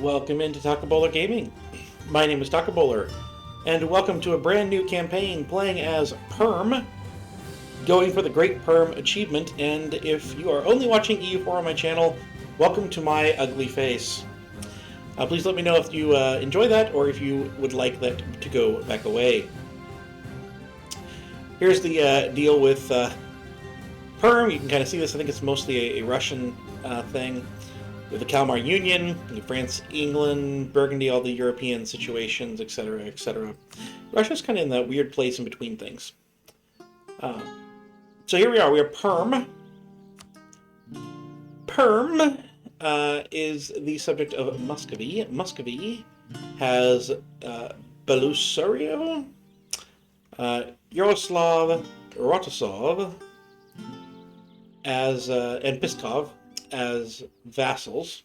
Welcome into Taco Bowler Gaming. My name is Taco Bowler, and welcome to a brand new campaign playing as Perm, going for the Great Perm achievement. And if you are only watching EU4 on my channel, welcome to my ugly face. Please let me know if you enjoy that or if you would like that to go back away. Here's the deal with Perm. You can kind of see this. I think it's mostly a Russian thing. With the Kalmar Union, France, England, Burgundy, all the European situations, etc., etc. Russia's kind of in that weird place in between things. So here we are. We are Perm. Perm is the subject of Muscovy. Muscovy has Belousario, Yaroslav, Rotosov, and Piskov as vassals,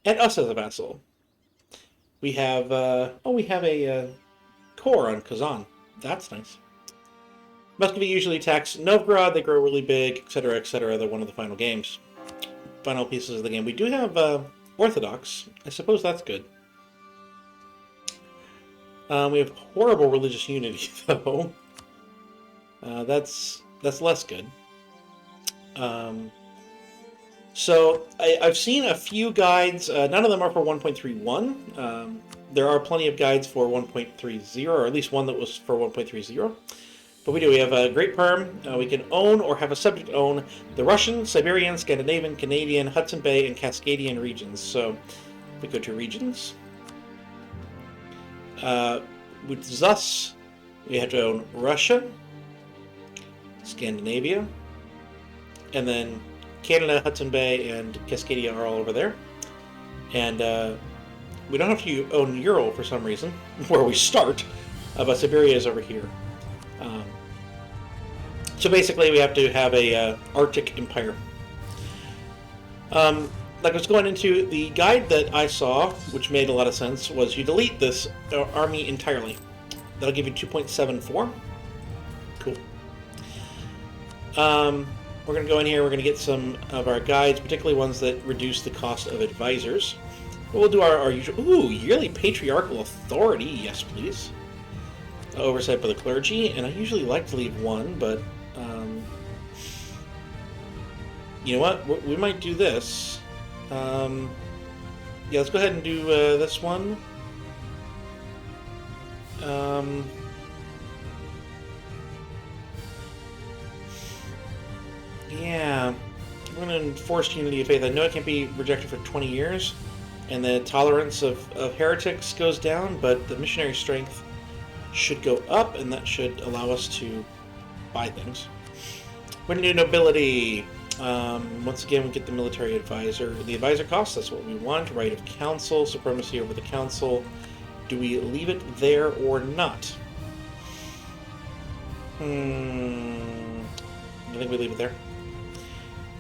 and us as a vassal. We have we have a core on Kazan. That's nice. Muscovy usually attacks Novgorod. They grow really big, etc., etc. They're one of the final games, final pieces of the game. We do have Orthodox. I suppose that's good. We have horrible religious unity, though. That's less good. So I've seen a few guides. None of them are for 1.31. There are plenty of guides for 1.30, or at least one that was for 1.30. But we do. We have a Great Perm. We can own or have a subject own the Russian, Siberian, Scandinavian, Canadian, Hudson Bay, and Cascadian regions. So we go to regions. With thus, we have to own Russia, Scandinavia, and then Canada, Hudson Bay, and Cascadia are all over there. And we don't have to own Ural for some reason, where we start, but Siberia is over here. So basically we have to have a Arctic empire. Like I was going into, the guide that I saw, which made a lot of sense, was you delete this army entirely. That'll give you 2.74. Cool. We're going to go in here, we're going to get some of our guides, particularly ones that reduce the cost of advisors. But we'll do our usual... Ooh, yearly patriarchal authority, yes please. Oversight by the clergy, and I usually like to leave one, but... you know what? We might do this. Yeah, let's go ahead and do this one. Yeah, I'm going to enforce unity of faith. I know it can't be rejected for 20 years, and the tolerance of heretics goes down, but the missionary strength should go up, and that should allow us to buy things. We're going to do nobility. Once again, we get the military advisor. The advisor cost, that's what we want. Right of council, supremacy over the council. Do we leave it there or not? I think we leave it there.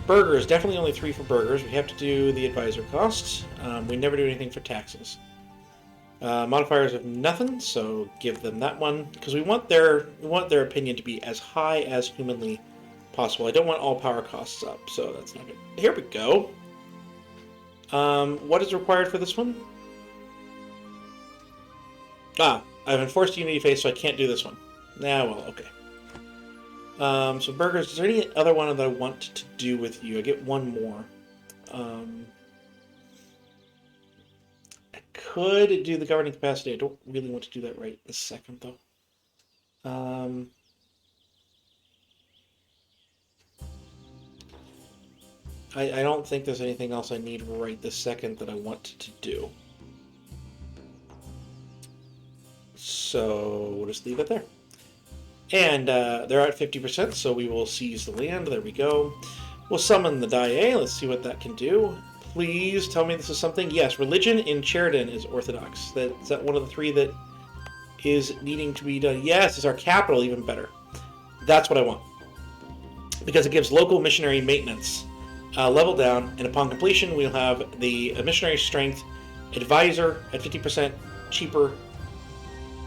Burgers, definitely only 3 for burgers. We have to do the advisor costs. We never do anything for taxes. Modifiers of nothing, so give them that one because we want their opinion to be as high as humanly possible. I don't want all power costs up, so that's not good. Here we go. What is required for this one? I've enforced unity phase, so I can't do this one. Well, okay. So burgers, is there any other one that I want to do with you? I get one more. I could do the governing capacity. I don't really want to do that right this second, though. I don't think there's anything else I need right this second that I want to do. So we'll just leave it there. And they're at 50%, so we will seize the land. There we go. We'll summon the Dai. Let's see what that can do. Please tell me this is something. Yes, religion in Sheridan is Orthodox. Is that one of the 3 that is needing to be done? Yes, it's our capital, even better. That's what I want. Because it gives local missionary maintenance. Level down, and upon completion, we'll have the missionary strength advisor at 50% cheaper.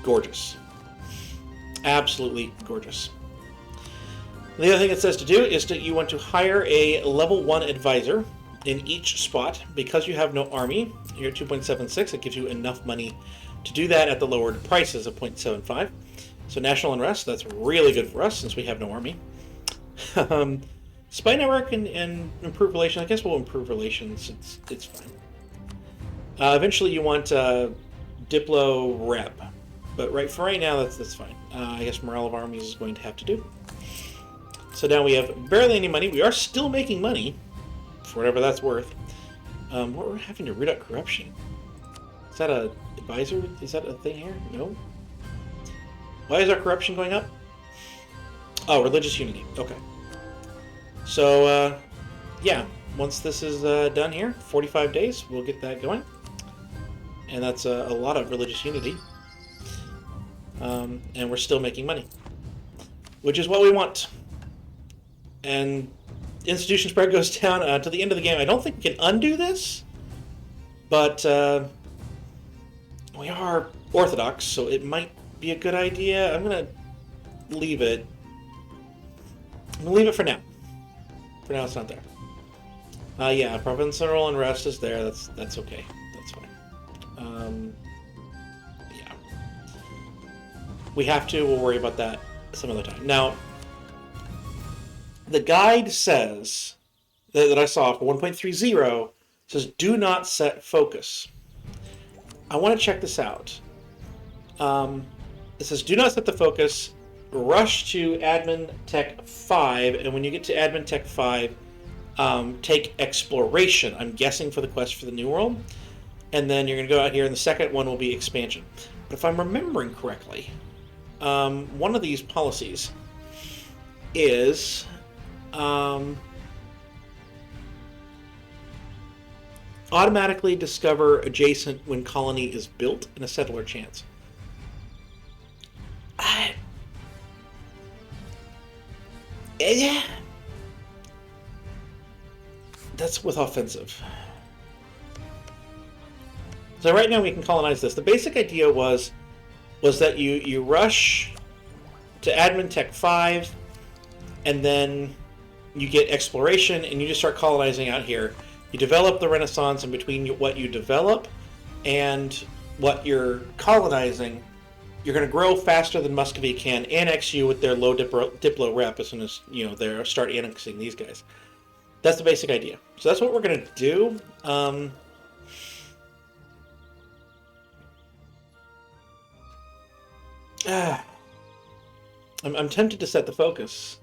Gorgeous. Absolutely gorgeous. The other thing it says to do is that you want to hire a level 1 advisor. in each spot. Because you have no army, you're at 2.76. It gives you enough money to do that at the lowered prices of 0.75. So national unrest, that's really good for us since we have no army. Spy network and improve relations. I guess we'll improve relations. It's fine. Eventually, you want Diplo rep, but for right now, that's fine. I guess morale of armies is going to have to do. So now we have barely any money. We are still making money, for whatever that's worth. What we're having to root out corruption. Is that a advisor? Is that a thing here? No. Why is our corruption going up? Oh, religious unity. Okay. So, yeah, once this is done here, 45 days, we'll get that going. And that's a lot of religious unity. And we're still making money, which is what we want. And institution spread goes down to the end of the game. I don't think we can undo this, but we are Orthodox, so it might be a good idea. I'm going to leave it. I'm going to leave it for now. For now, it's not there. Yeah, provincial unrest is there. That's okay. That's fine. Yeah. We have to. We'll worry about that some other time. Now, the guide says that I saw for 1.30 says do not set focus. I want to check this out. It says do not set the focus. Rush to Admin Tech 5, and when you get to Admin Tech 5, take Exploration, I'm guessing for the quest for the New World, and then you're going to go out here, and the second one will be Expansion. But if I'm remembering correctly, one of these policies is automatically discover adjacent when colony is built and a settler chance. Yeah, that's with offensive. So right now we can colonize this. The basic idea was that you rush to Admin Tech 5, and then you get Exploration, and you just start colonizing out here. You develop the Renaissance, and between what you develop and what you're colonizing, you're going to grow faster than Muscovy can annex you with their low Diplo rep as soon as they start annexing these guys. That's the basic idea. So that's what we're going to do. I'm tempted to set the focus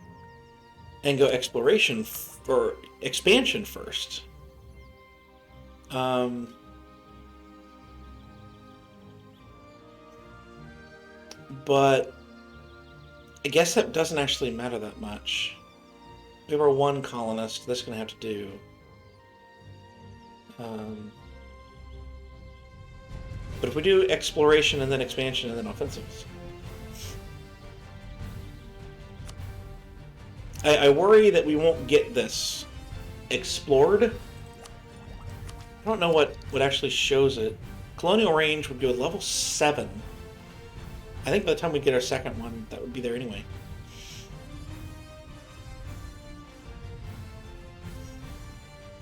and go Exploration or Expansion first. But I guess that doesn't actually matter that much. We have our one colonist. That's going to have to do. But if we do Exploration and then Expansion and then Offensives, I worry that we won't get this explored. I don't know what actually shows it. Colonial range would go level 7. I think by the time we get our second one, that would be there anyway.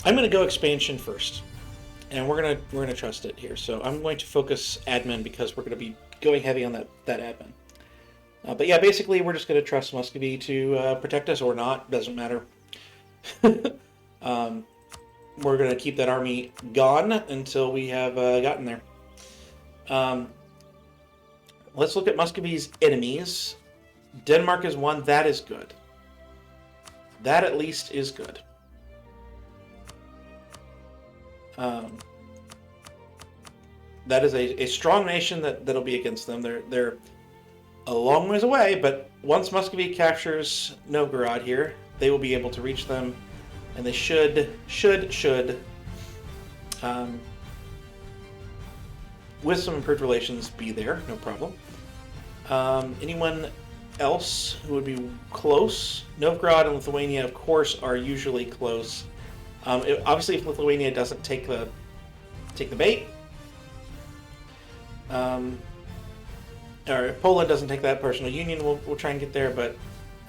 I'm going to go Expansion first, and we're gonna trust it here. So I'm going to focus Admin because we're going to be going heavy on that Admin. But yeah, basically we're just going to trust Muscovy to protect us or not. Doesn't matter. We're going to keep that army gone until we have gotten there. Let's look at Muscovy's enemies. Denmark is one. That is good. That at least is good. That is a strong nation that'll be against them. They're a long ways away, but once Muscovy captures Novgorod here, they will be able to reach them, and they should with some improved relations be there, no problem. Anyone else who would be close? Novgorod and Lithuania, of course, are usually close. Obviously, if Lithuania doesn't take the bait, or if Poland doesn't take that personal union, we'll try and get there. But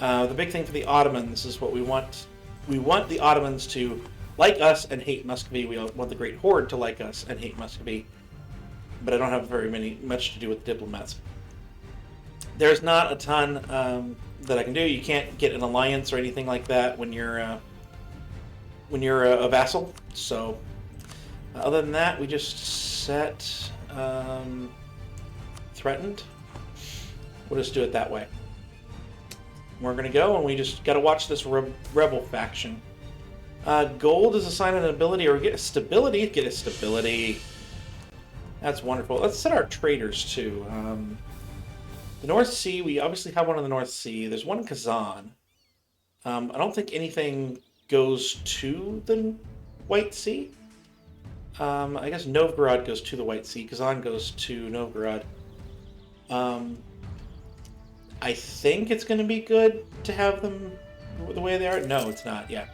the big thing for the Ottomans is what we want. We want the Ottomans to like us and hate Muscovy. We want the Great Horde to like us and hate Muscovy. But I don't have much to do with diplomats. There's not a ton that I can do. You can't get an alliance or anything like that when you're a vassal. So other than that, we just set threatened. We'll just do it that way. We're gonna go, and we just gotta watch this rebel faction. Gold is a sign of an ability, or get a stability. Get a stability. That's wonderful. Let's set our traders too. The North Sea, we obviously have one in the North Sea. There's one in Kazan. I don't think anything goes to the White Sea. I guess Novgorod goes to the White Sea. Kazan goes to Novgorod. I think it's going to be good to have them the way they are. No, it's not. Yeah.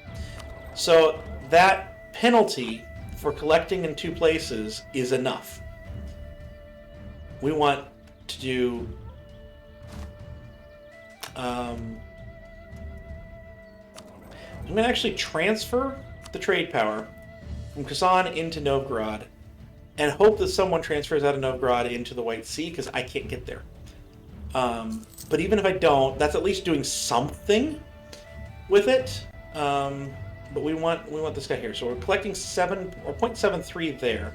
So that penalty for collecting in two places is enough. We want to do I'm going to actually transfer the trade power from Kazan into Novgorod and hope that someone transfers out of Novgorod into the White Sea, because I can't get there. But even if I don't, that's at least doing something with it. But we want this guy here. So we're collecting 0.73 there.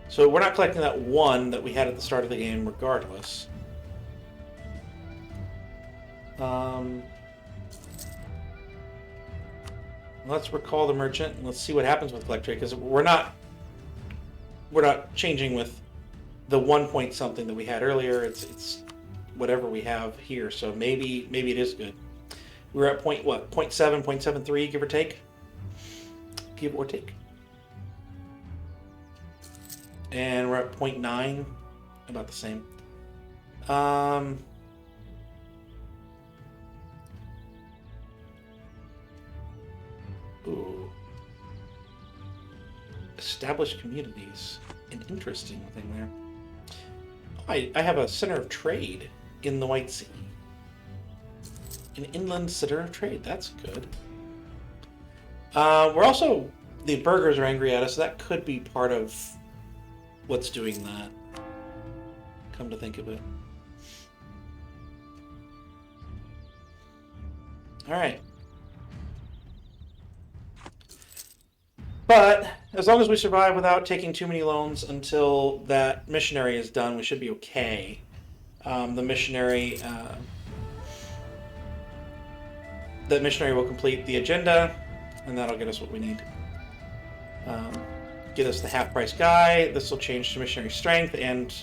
So we're not collecting that 1 that we had at the start of the game regardless. Let's recall the merchant and let's see what happens with collect trade, because we're not changing with the 1 point something that we had earlier. It's whatever we have here. So maybe it is good. We're at 0.7, 0.73, give or take. Give or take. And we're at 0.9, about the same. Ooh. Established communities. An interesting thing there. I have a center of trade in the White Sea. An inland center of trade. That's good. We're also... The burghers are angry at us, so that could be part of what's doing that. Come to think of it. Alright. But, as long as we survive without taking too many loans until that missionary is done, we should be okay. The missionary... that missionary will complete the agenda, and that'll get us what we need. Get us the half-price guy. This will change to missionary strength, and,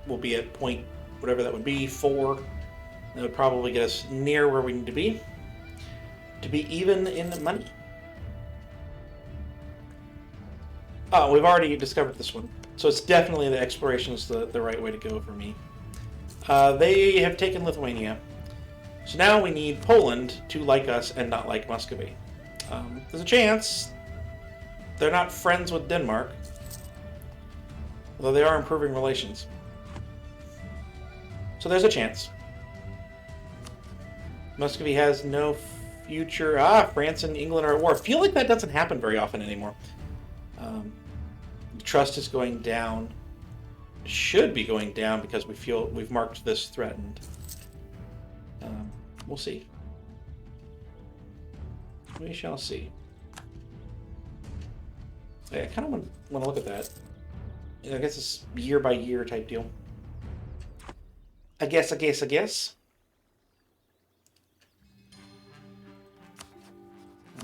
we'll be at point, whatever that would be, 4. That would probably get us near where we need to be even in money. Oh, we've already discovered this one. So it's definitely the exploration is the right way to go for me. They have taken Lithuania. So now we need Poland to like us and not like Muscovy. There's a chance. They're not friends with Denmark. Although they are improving relations. So there's a chance. Muscovy has no future. France and England are at war. I feel like that doesn't happen very often anymore. Trust is going down. Should be going down because we feel we've marked this threatened. We'll see. We shall see. I kind of want to look at that. I guess it's year by year type deal. I guess.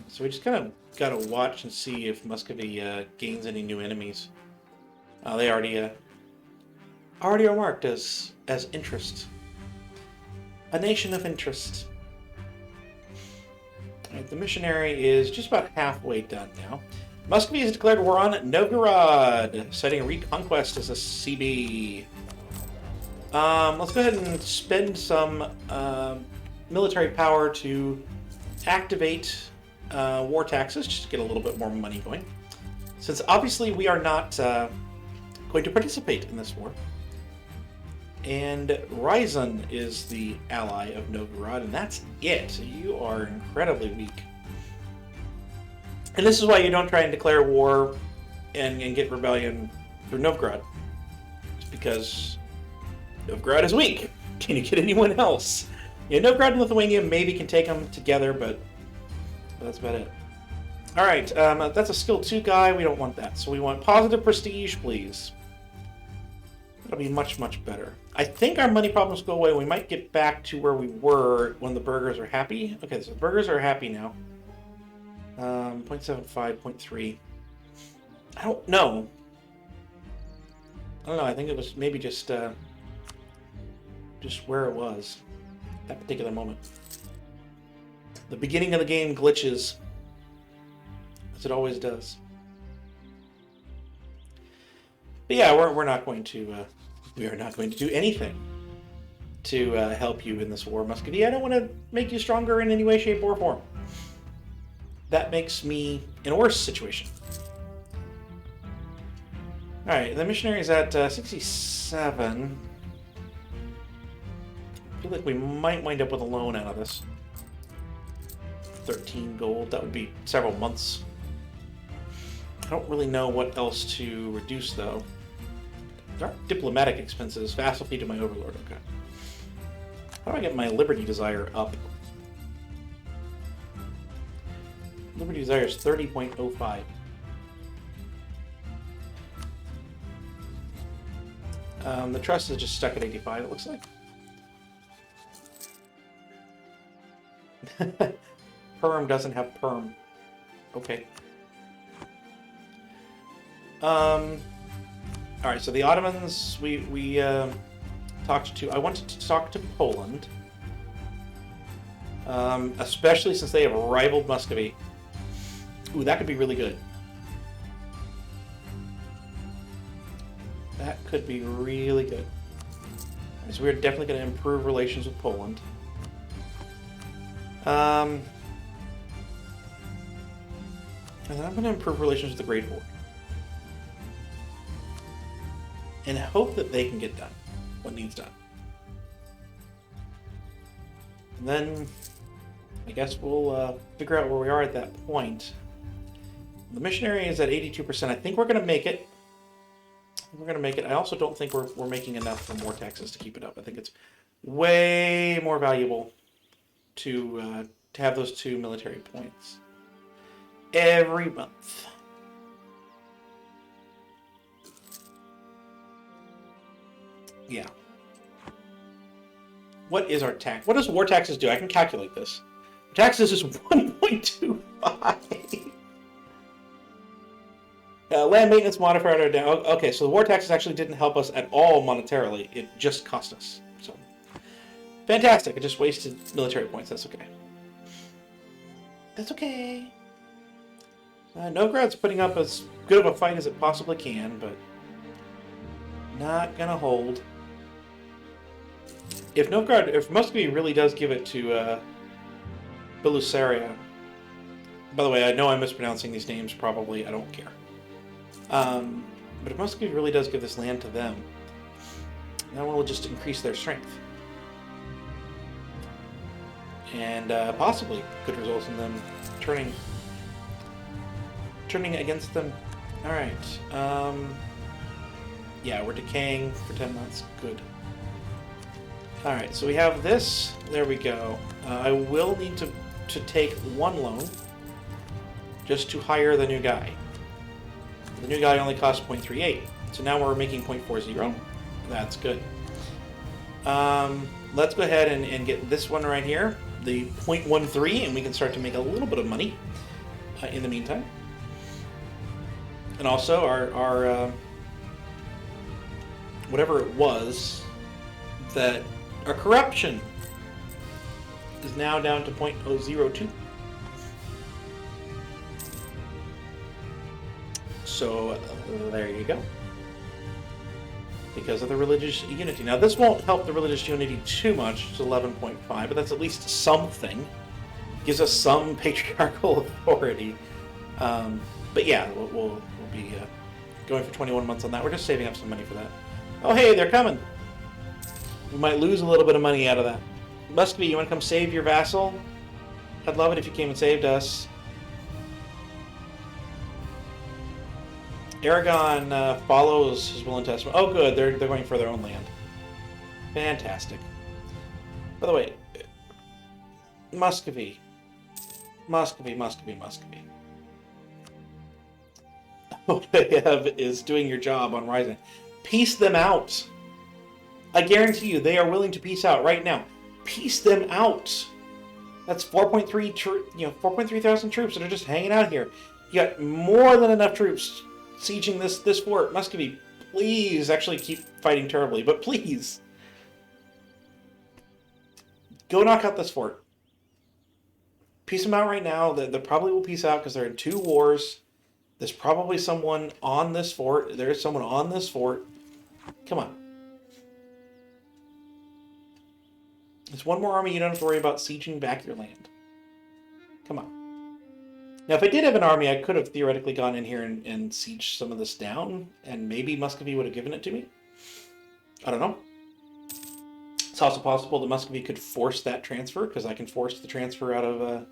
So we just kind of got to watch and see if Muscovy gains any new enemies. They already are marked as interest. A nation of interest. Alright, the missionary is just about halfway done now. Muscovy has declared war on Novgorod, citing Reconquest as a CB. Let's go ahead and spend some military power to activate war taxes, just to get a little bit more money going. Since obviously we are not going to participate in this war. And Ryazan is the ally of Novgorod, and that's it. You are incredibly weak. And this is why you don't try and declare war and get rebellion through Novgorod. It's because Novgorod is weak. Can you get anyone else? Yeah, Novgorod and Lithuania maybe can take them together, but that's about it. Alright, that's a skill 2 guy. We don't want that. So we want positive prestige, please. That'll be much, much better. I think our money problems go away. We might get back to where we were when the burghers are happy. Okay, so the burghers are happy now. 0.75, 0.3. I don't know. I think it was maybe just where it was at that particular moment. The beginning of the game glitches, as it always does. But yeah, we're not going to we are not going to do anything to help you in this war, Muscovy. I don't want to make you stronger in any way, shape, or form. That makes me in a worse situation. Alright, the missionary is at 67. I feel like we might wind up with a loan out of this. 13 gold, that would be several months. I don't really know what else to reduce, though. There are diplomatic expenses. Vassal fee to my overlord, okay. How do I get my liberty desire up? Liberty desire is 30.05. The trust is just stuck at 85, it looks like. Perm doesn't have perm. Okay. Alright, so the Ottomans, we talked to... I wanted to talk to Poland. Especially since they have rivaled Muscovy. Ooh, that could be really good. That could be really good. Right, so we're definitely going to improve relations with Poland. And then I'm going to improve relations with the Great Horde. And hope that they can get done what needs done. And then I guess we'll figure out where we are at that point. The missionary is at 82%. I think we're going to make it. We're going to make it. I also don't think we're making enough for more taxes to keep it up. I think it's way more valuable to have those 2 military points every month. Yeah. What is our tax? What does war taxes do? I can calculate this. Taxes is 1.25. Land maintenance modifier are down. Okay, so the war taxes actually didn't help us at all monetarily. It just cost us. So fantastic. I just wasted military points. That's okay. That's okay. Novgorod's putting up as good of a fight as it possibly can, but not gonna hold. If Muscovy really does give it to Belusaria, by the way, I know I'm mispronouncing these names probably, I don't care. But if Muscovy really does give this land to them, that will just increase their strength. And possibly could result in them turning against them. Alright. Yeah, we're decaying for 10 months. Good. Alright, so we have this. There we go. I will need to take 1 loan just to hire the new guy. The new guy only costs 0.38. So now we're making 0.40. That's good. Let's go ahead and get this one right here, the 0.13, and we can start to make a little bit of money in the meantime. And also our whatever it was, that our corruption is now down to 0.002. So there you go. Because of the religious unity. Now this won't help the religious unity too much, it's 11.5, but that's at least something. Gives us some patriarchal authority. But yeah, we'll be going for 21 months on that. We're just saving up some money for that. Oh hey, they're coming! We might lose a little bit of money out of that. Muscovy, you want to come save your vassal? I'd love it if you came and saved us. Aragon follows his will and testament. Oh, good. They're going for their own land. Fantastic. By the way, Muscovy. Muscovy. What they have is doing your job on Rising. Peace them out. I guarantee you, they are willing to peace out right now. Peace them out. That's 4.3 thousand troops that are just hanging out here. You got more than enough troops sieging this fort. Muscovy, please, actually keep fighting terribly, but please. Go knock out this fort. Peace them out right now. They probably will peace out because they're in 2 wars. There's probably someone on this fort. There's someone on this fort. Come on. It's one more army you don't have to worry about sieging back your land. Come on. Now, if I did have an army, I could have theoretically gone in here and sieged some of this down, and maybe Muscovy would have given it to me. I don't know. It's also possible that Muscovy could force that transfer, because I can force the transfer out of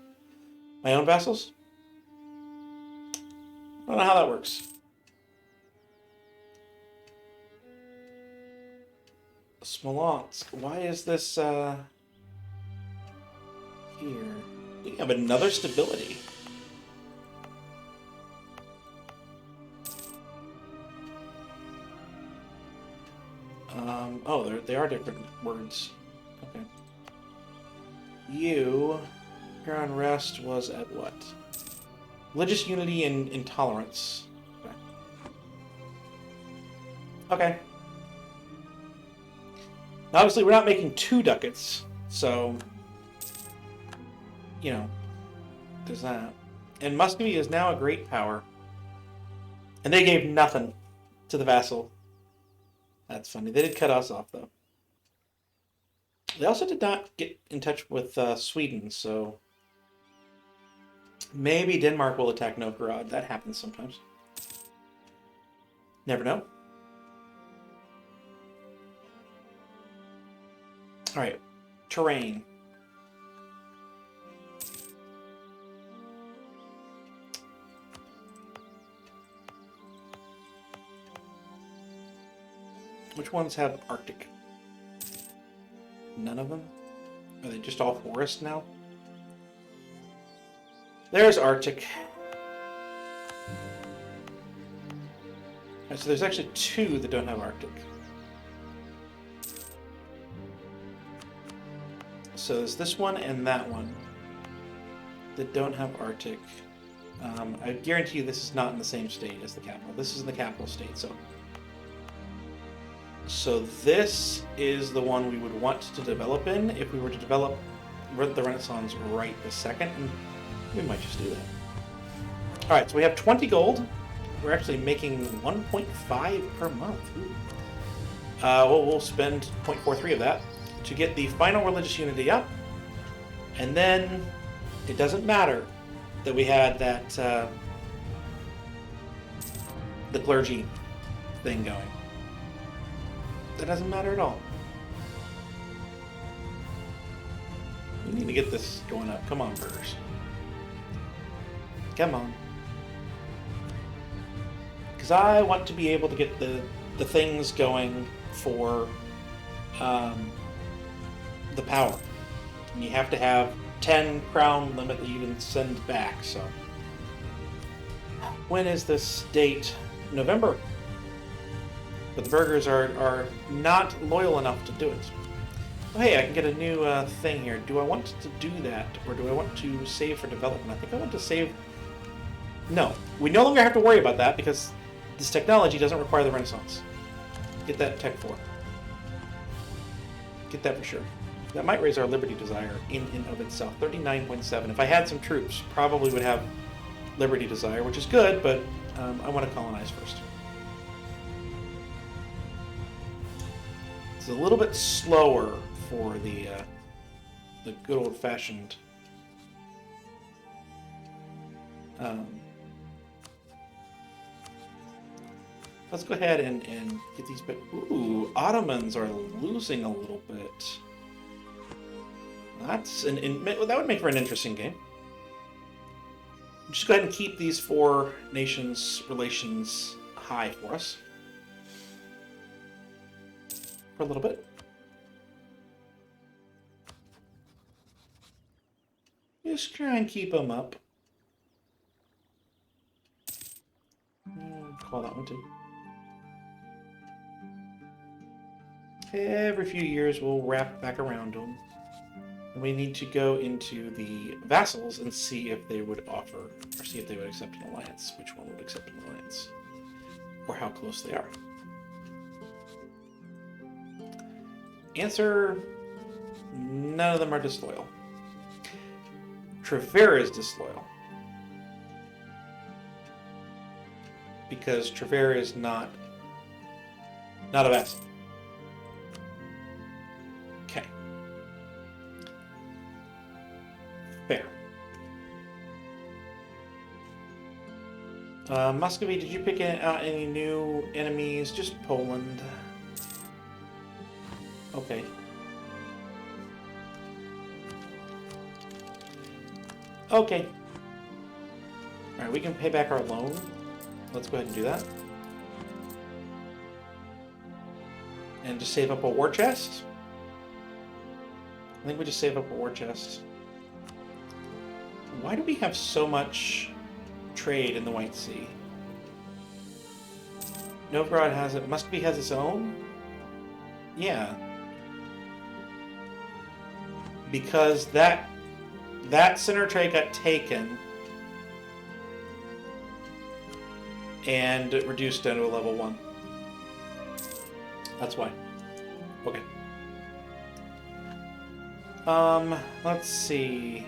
my own vassals. I don't know how that works. Smolensk. Why is this here? We have another stability. Oh, they are different words. Okay. Your unrest was at what? Religious unity and intolerance. Okay. Okay. Now, obviously, we're not making 2 ducats, so, you know, there's that. And Muscovy is now a great power. And they gave nothing to the vassal. That's funny. They did cut us off, though. They also did not get in touch with Sweden, so maybe Denmark will attack Novgorod. That happens sometimes. Never know. All right, terrain. Which ones have Arctic? None of them? Are they just all forest now? There's Arctic. Right, so there's actually 2 that don't have Arctic. So there's this one and that one that don't have Arctic. I guarantee you this is not in the same state as the capital. This is in the capital state, So this is the one we would want to develop in if we were to develop the Renaissance right this second, and we might just do that. All right, so we have 20 gold. We're actually making 1.5 per month. We'll spend 0.43 of that to get the final religious unity up, and then it doesn't matter that we had that the clergy thing going. That doesn't matter at all. We need to get this going up. Come on, burgers. Come on. Because I want to be able to get the things going for the power. And you have to have 10 crown limit that you can send back, so. When is this date? November. But the burgers are not loyal enough to do it. Oh, hey, I can get a new thing here. Do I want to do that, or do I want to save for development? I think I want to save... No. We no longer have to worry about that, because this technology doesn't require the Renaissance. Get that Tech 4. Get that for sure. That might raise our Liberty Desire in and of itself. 39.7. If I had some troops, probably would have Liberty Desire, which is good, but I want to colonize first. It's a little bit slower for the good old-fashioned let's go ahead and get these bit. Ooh, Ottomans are losing a little bit. That would make for an interesting game. Just go ahead and keep these 4 nations' relations high for us. For a little bit. Just try and keep them up. Call that one too. Every few years we'll wrap back around them. And we need to go into the vassals and see if they would offer, or see if they would accept an alliance. Which one would accept an alliance? Or how close they are. Answer, none of them are disloyal. Trevera is disloyal. Because Trevera is not a vassal. Okay. Fair. Muscovy, did you pick out any new enemies? Just Poland. Okay. Okay. Alright, we can pay back our loan. Let's go ahead and do that. And just save up a war chest. I think we just save up a war chest. Why do we have so much trade in the White Sea? Novgorod has it. Muscovy has its own? Yeah. Because that center trade got taken and reduced down to a level 1. That's why. Okay. Let's see.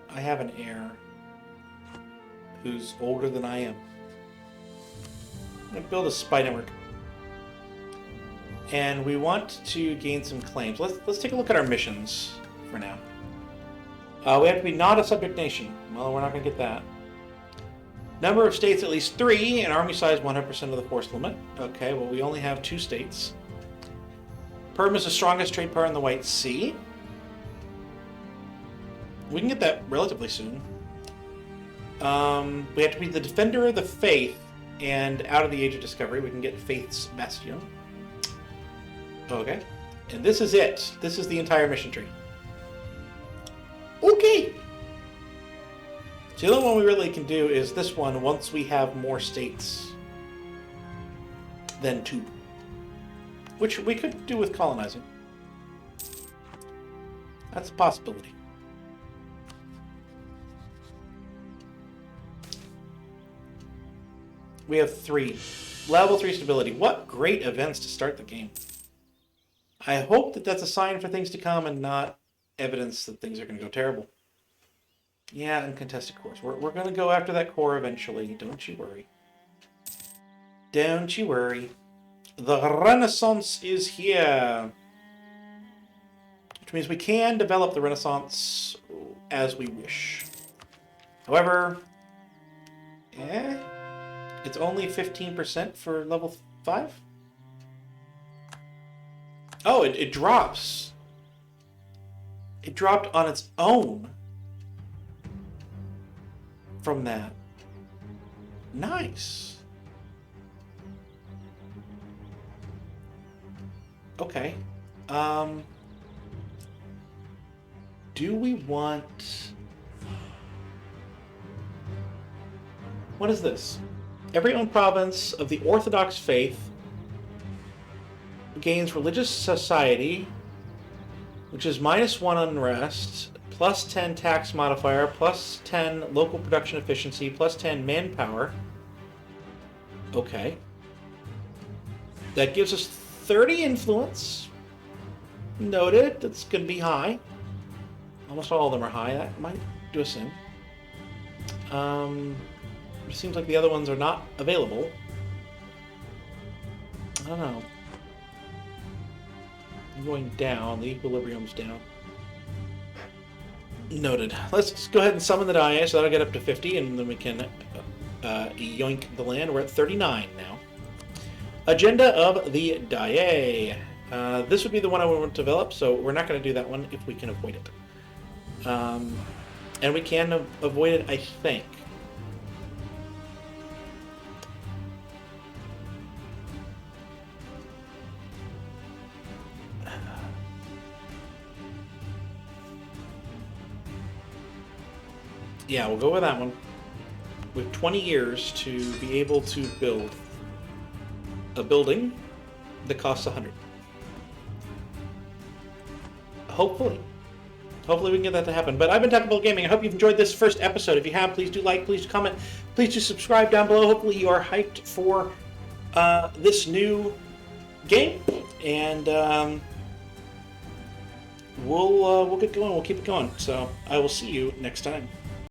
I have an heir who's older than I am. I'm gonna build a spy network. And we want to gain some claims. Let's take a look at our missions for now. We have to be not a subject nation. Well, we're not going to get that. Number of states, at least 3, and army size 100% of the force limit. Okay, well, we only have 2 states. Perm is the strongest trade power in the White Sea. We can get that relatively soon. We have to be the defender of the faith, and out of the Age of Discovery, we can get Faith's Bastion. Okay, and this is it. This is the entire mission tree. Okay. So the only one we really can do is this one once we have more states than 2. Which we could do with colonizing. That's a possibility. We have 3. Level 3 stability. What great events to start the game. I hope that that's a sign for things to come and not evidence that things are going to go terrible. Yeah, uncontested cores. We're going to go after that core eventually. Don't you worry. Don't you worry. The Renaissance is here. Which means we can develop the Renaissance as we wish. However, it's only 15% for level 5? Oh, it drops. It dropped on its own from that. Nice. Okay. Do we want... What is this? Every owned province of the Orthodox faith gains religious society, which is -1 unrest, +10 tax modifier, +10 local production efficiency, +10 manpower. Okay. That gives us 30 influence. Noted. That's going to be high. Almost all of them are high. That might do us in. It seems like the other ones are not available. I don't know. I'm going down. The equilibrium's down. Noted. Let's just go ahead and summon the die, so that'll get up to 50, and then we can yoink the land. We're at 39 now. Agenda of the die. This would be the one I want to develop, so we're not going to do that one if we can avoid it. And we can avoid it, I think. Yeah, we'll go with that one. We have 20 years to be able to build a building that costs 100. Hopefully. Hopefully we can get that to happen. But I've been talking about gaming. I hope you've enjoyed this first episode. If you have, please do like, please do comment, please do subscribe down below. Hopefully you are hyped for this new game, and we'll get going. We'll keep it going. So I will see you next time.